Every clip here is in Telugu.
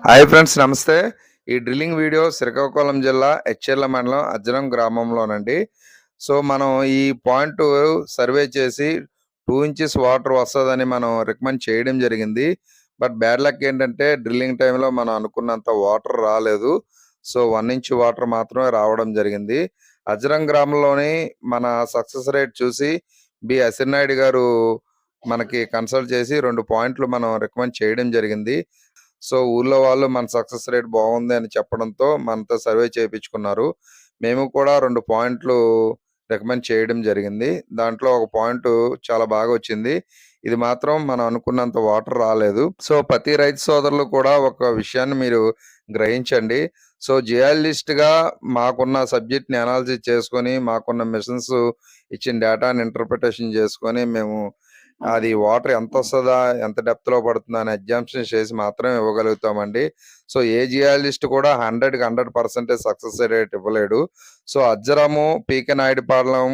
హాయ్ ఫ్రెండ్స్, నమస్తే. ఈ డ్రిల్లింగ్ వీడియో శ్రీకాకుళం జిల్లా ఎచ్చెర్ల మండలం అజ్జరం గ్రామంలోనండి. సో మనం ఈ పాయింట్ సర్వే చేసి 2 ఇంచెస్ వాటర్ వస్తుందని మనం రికమెండ్ చేయడం జరిగింది. బట్ బ్యాడ్ లక్ ఏంటంటే డ్రిల్లింగ్ టైంలో మనం అనుకున్నంత వాటర్ రాలేదు. సో 1 ఇంచ్ వాటర్ మాత్రమే రావడం జరిగింది. అజ్జరం గ్రామంలోని మన సక్సెస్ రేట్ చూసి అసినాయుడు గారు మనకి కన్సల్ట్ చేసి 2 పాయింట్లు మనం రికమెండ్ చేయడం జరిగింది. సో ఊర్లో వాళ్ళు మన సక్సెస్ రేట్ బాగుంది అని చెప్పడంతో మనతో సర్వే చేయించుకున్నారు. మేము కూడా 2 పాయింట్లు రికమెండ్ చేయడం జరిగింది. దాంట్లో ఒక పాయింట్ చాలా బాగా వచ్చింది. ఇది మాత్రం మనం అనుకున్నంత వాటర్ రాలేదు. సో ప్రతి రైతు సోదరులు కూడా ఒక విషయాన్ని మీరు గ్రహించండి. సో జియాలజిస్ట్‌గా మాకున్న సబ్జెక్ట్‌ని అనాలిసిస్ చేసుకొని, మాకున్న మిషన్స్ ఇచ్చిన డేటాని ఇంటర్ప్రిటేషన్ చేసుకొని మేము అది వాటర్ ఎంతొస్తదా, ఎంత డెప్త్‌లో పడుతుందా అని ఎగ్జామ్షన్ చేసి మాత్రమే ఇవ్వగలుగుతామండి. సో ఏ జియాలజిస్ట్ కూడా 100కి 100% సక్సెస్ రేట్ ఇవ్వలేడు. సో అజ్జరము, పీకెనాయుడుపాలెం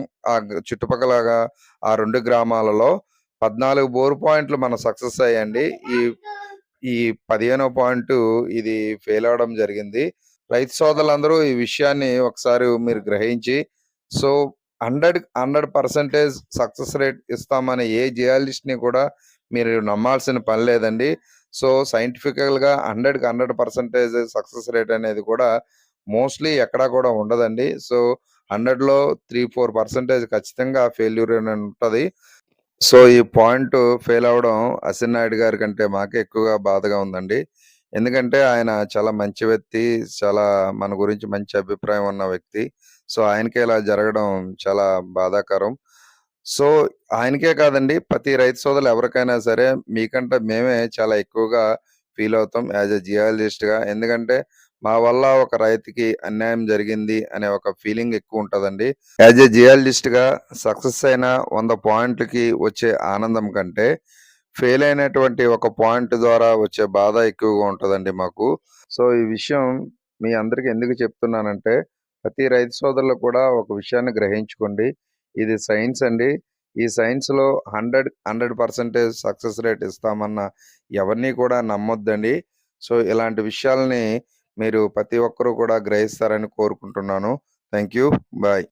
చుట్టుపక్కలగా ఆ 2 గ్రామాలలో 14 బోర్ పాయింట్లు మనం సక్సెస్ అయ్యాయండి. ఈ ఈ 15వ పాయింట్ ఇది ఫెయిల్ అవ్వడం జరిగింది. రైతు సోదరులందరూ ఈ విషయాన్ని ఒకసారి మీరు గ్రహించి సో 100% సక్సెస్ రేట్ ఇస్తామని ఏ జియాలజిస్ట్‌ని కూడా మీరు నమ్మాల్సిన పని లేదండి. సో సైంటిఫికల్‌గా 100కి 100% సక్సెస్ రేట్ అనేది కూడా మోస్ట్‌లీ ఎక్కడా కూడా ఉండదండి. సో 100లో 3, 4% ఖచ్చితంగా ఫెయిల్యూర్ అని ఉంటది. సో ఈ పాయింట్ ఫెయిల్ అవ్వడం అసినాయుడు గారి కంటే మాకే ఎక్కువగా బాధగా ఉందండి. ఎందుకంటే ఆయన చాలా మంచి వ్యక్తి. చాలా మన గురించి మంచి అభిప్రాయం ఉన్న వ్యక్తి. సో ఆయనకే ఇలా జరగడం చాలా బాధాకరం. సో ఆయనకే కాదండి, ప్రతి రైతు సోదరులు ఎవరికైనా సరే మీకంటే మేమే చాలా ఎక్కువగా ఫీల్ అవుతాం యాజ్ ఎ జియాలజిస్ట్‌గా. ఎందుకంటే మా వల్ల ఒక రైతుకి అన్యాయం జరిగింది అనే ఒక ఫీలింగ్ ఎక్కువ ఉంటదండి. యాజ్ ఎ జియాలజిస్ట్‌గా సక్సెస్ అయిన 100 పాయింట్‌లకి వచ్చే ఆనందం కంటే, ఫెయిల్ అయినటువంటి ఒక పాయింట్ ద్వారా వచ్చే బాధ ఎక్కువగా ఉంటదండి మాకు. సో ఈ విషయం మీ అందరికి ఎందుకు చెప్తున్నానంటే, ప్రతి రైతు సోదరులు కూడా ఒక విషయాన్ని గ్రహించుకోండి. ఇది సైన్స్ అండి. ఈ సైన్స్‌లో 100% సక్సెస్ రేట్ ఇస్తామన్న ఎవరిని కూడా నమ్మొద్దండి. సో ఇలాంటి విషయాల్ని మీరు ప్రతి ఒక్కరు కూడా గ్రహిస్తారని కోరుకుంటున్నాను. Thank you. బాయ్.